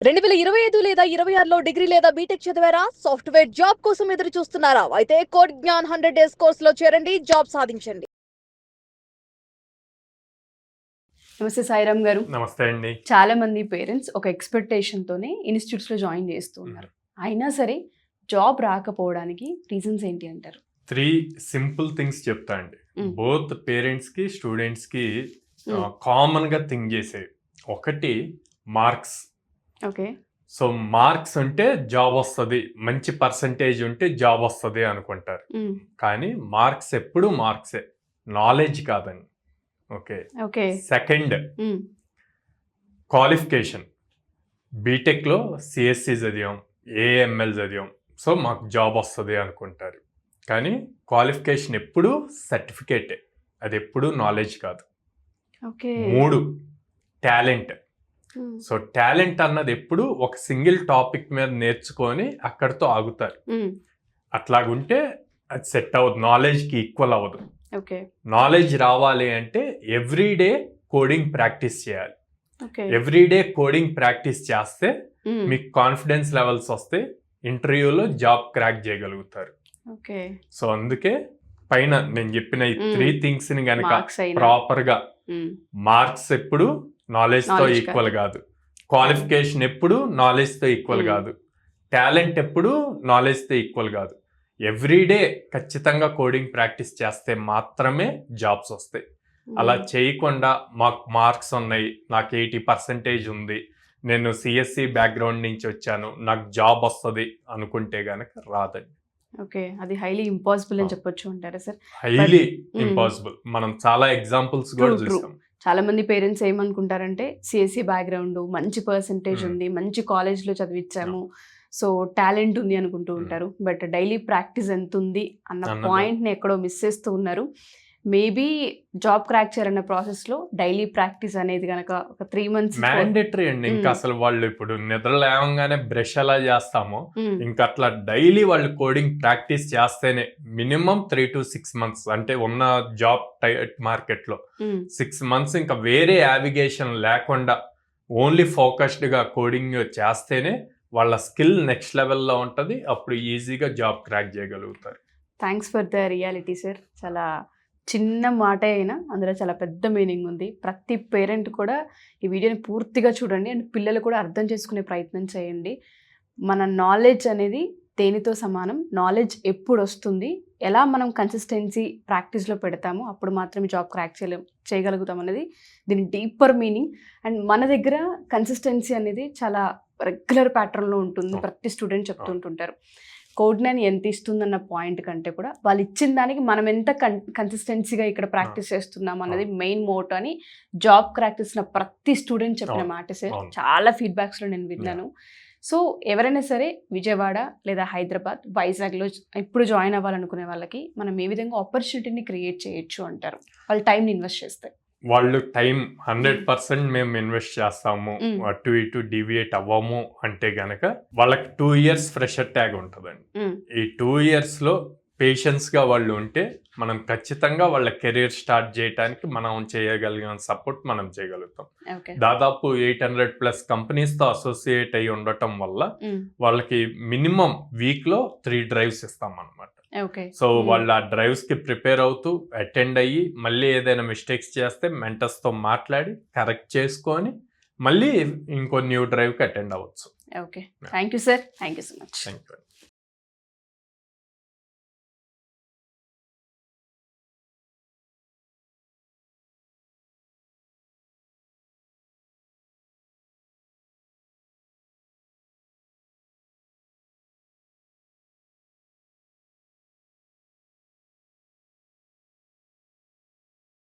2025 లేదా 26లో డిగ్రీ లేదా బీటెక్ చదివారా? సాఫ్ట్‌వేర్ జాబ్ కోసం ఎదురు చూస్తున్నారా? అయితే కోడ్ జ్ఞాన్ 100 డేస్ కోర్సులో చేరండి, జాబ్ సాధించండి. నమస్తే సాయిరామ్ గారు. నమస్తే అండి. చాలా మంది పేరెంట్స్ ఒక ఎక్స్‌పెక్టేషన్‌తోనే ఇన్‌స్టిట్యూట్స్‌లో జాయిన్ చేస్తూ ఉన్నారు. అయినా సరే జాబ్ రాకపోవడానికి రీజన్స్ ఏంటి అంటారు? 3 సింపుల్ థింగ్స్ చెప్తా అండి. బోత్ పేరెంట్స్‌కి, స్టూడెంట్స్‌కి కామన్‌గా థింక్ చేసేవి. ఒకటి మార్క్స్. ఓకే. సో మార్క్స్ ఉంటే జాబ్ వస్తది, మంచి పర్సంటేజ్ ఉంటే జాబ్ వస్తది అనుకుంటారు. కానీ మార్క్స్ ఎప్పుడు మార్క్సే, నాలెడ్జ్ కాదండి. ఓకే. Second qualification. బీటెక్లో సిఎస్సి చదివాం, ఏఎంఎల్ చదివాం, సో మాకు జాబ్ వస్తుంది అనుకుంటారు. కానీ క్వాలిఫికేషన్ ఎప్పుడు సర్టిఫికేటే, అది ఎప్పుడు నాలెడ్జ్ కాదు. 3 టాలెంట్. సో టాలెంట్ అన్నది ఎప్పుడు ఒక సింగిల్ టాపిక్ మీద నేర్చుకొని అక్కడితో ఆగుతారు. అట్లాగుంటే అది సెట్ అవ్వదు, నాలెడ్జ్కి ఈక్వల్ అవ్వదు. నాలెడ్జ్ రావాలి అంటే ఎవ్రీడే కోడింగ్ ప్రాక్టీస్ చేయాలి. ఎవ్రీడే కోడింగ్ ప్రాక్టీస్ చేస్తే మీకు కాన్ఫిడెన్స్ లెవెల్స్ వస్తే ఇంటర్వ్యూలో జాబ్ క్రాక్ చేయగలుగుతారు. సో అందుకే పైన నేను చెప్పిన ఈ 3 థింగ్స్ ని గనక ప్రాపర్ గా, మార్క్స్ ఎప్పుడు నాలెడ్జ్ తో ఈక్వల్ కాదు, క్వాలిఫికేషన్ ఎప్పుడు నాలెడ్జ్ తో ఈక్వల్ కాదు, టాలెంట్ ఎప్పుడు నాలెడ్జ్ తో ఈక్వల్ కాదు. ఎవ్రీడే ఖచ్చితంగా కోడింగ్ ప్రాక్టీస్ చేస్తే మాత్రమే జాబ్స్ వస్తాయి. అలా చేయకుండా మాకు మార్క్స్ ఉన్నాయి, నాకు 80% ఉంది, నేను సిఎస్సి బ్యాక్గ్రౌండ్ నుంచి వచ్చాను, నాకు జాబ్ వస్తుంది అనుకుంటే గనక రాదండి. ఓకే, అది హైలీ ఇంపాసిబుల్ అని చెప్పొచ్చు అంటారా సార్? Highly impossible. మనం చాలా ఎగ్జాంపుల్స్ కూడా చూసాం. చాలా మంది పేరెంట్స్ ఏమనుకుంటారంటే సిఎస్సి బ్యాక్గ్రౌండ్, మంచి పర్సంటేజ్ ఉంది, మంచి కాలేజ్లో చదివించాము, సో టాలెంట్ ఉంది అనుకుంటూ ఉంటారు. బట్ డైలీ ప్రాక్టీస్ ఎంత ఉంది అన్న పాయింట్ని ఎక్కడో మిస్ చేస్తూ ఉన్నారు. మేబీ జాబ్ క్రాక్ చేయాలన్న ప్రాసెస్లో డైలీ ప్రాక్టీస్ అనేది కనుక ఒక 3 months మ్యాండేటరీ అండి. ఇంకా అసలు వాళ్ళు ఇప్పుడు నిద్ర లేవగానే బ్రష్ ఎలా చేస్తామో ఇంకా అట్లా డైలీ వాళ్ళు కోడింగ్ ప్రాక్టీస్ చేస్తేనే మినిమం 3 to 6 months, అంటే ఉన్న జాబ్ మార్కెట్లో 6 months ఇంకా వేరే యావిగేషన్ లేకుండా ఓన్లీ ఫోకస్డ్గా కోడింగ్ చేస్తేనే వాళ్ళ స్కిల్ నెక్స్ట్ లెవెల్లో ఉంటుంది. అప్పుడు ఈజీగా జాబ్ క్రాక్ చేయగలుగుతారు. Thanks for the reality sir. చాలా చిన్న మాట అయినా అందులో చాలా పెద్ద మీనింగ్ ఉంది. ప్రతి పేరెంట్ కూడా ఈ వీడియోని పూర్తిగా చూడండి అండ్ పిల్లలు కూడా అర్థం చేసుకునే ప్రయత్నం చేయండి. మన నాలెడ్జ్ అనేది దేనితో సమానం, నాలెడ్జ్ ఎప్పుడు వస్తుంది, ఎలా మనం కన్సిస్టెన్సీ ప్రాక్టీస్లో పెడతామో అప్పుడు మాత్రమే జాబ్ క్రాక్ చేయగలుగుతాం అనేది దీని డీపర్ మీనింగ్. అండ్ మన దగ్గర కన్సిస్టెన్సీ అనేది చాలా రెగ్యులర్ ప్యాటర్న్లో ఉంటుంది, ప్రతి స్టూడెంట్ చెప్తుంటుంటారు. కోడ్ జ్ఞాన్ ఎంత ఇస్తుందన్న పాయింట్ కంటే కూడా వాళ్ళు ఇచ్చిన దానికి మనం ఎంత కన్సిస్టెన్సీగా ఇక్కడ ప్రాక్టీస్ చేస్తున్నాం అన్నది మెయిన్ మోటో అని జాబ్ క్రాక్ చేసిన ప్రతి స్టూడెంట్ చెప్పిన మాట సార్. చాలా ఫీడ్బ్యాక్స్లో నేను విన్నాను. సో ఎవరైనా సరే విజయవాడ లేదా హైదరాబాద్, వైజాగ్లో ఇప్పుడు జాయిన్ అవ్వాలనుకునే వాళ్ళకి మనం ఏ విధంగా ఆపర్చునిటీని క్రియేట్ చేయొచ్చు అంటారు? వాళ్ళు టైంని ఇన్వెస్ట్ చేస్తే. వాళ్ళు టైం 100% మేము ఇన్వెస్ట్ చేస్తాము, అటు ఇటు డివియేట్ అవ్వము అంటే గనక వాళ్ళకి 2 years ఫ్రెషర్ ట్యాగ్ ఉంటుందండి. ఈ 2 yearsలో పేషెన్స్గా వాళ్ళు ఉంటే మనం ఖచ్చితంగా వాళ్ళ కెరీర్ స్టార్ట్ చేయడానికి మనం చేయగలిగిన సపోర్ట్ మనం చేయగలుగుతాం. దాదాపు 800+ కంపెనీస్తో అసోసియేట్ అయి ఉండటం వల్ల వాళ్ళకి మినిమం వీక్లో 3 drives ఇస్తాం అన్నమాట. సో వాళ్ళు ఆ డ్రైవ్స్ కి ప్రిపేర్ అవుతూ అటెండ్ అయ్యి మళ్ళీ ఏదైనా మిస్టేక్స్ చేస్తే మెంటర్స్ తో మాట్లాడి కరెక్ట్ చేసుకొని మళ్ళీ ఇంకో న్యూ డ్రైవ్ కి అటెండ్ అవ్వచ్చు. Okay, thank you sir. Thank you so much. Thank you.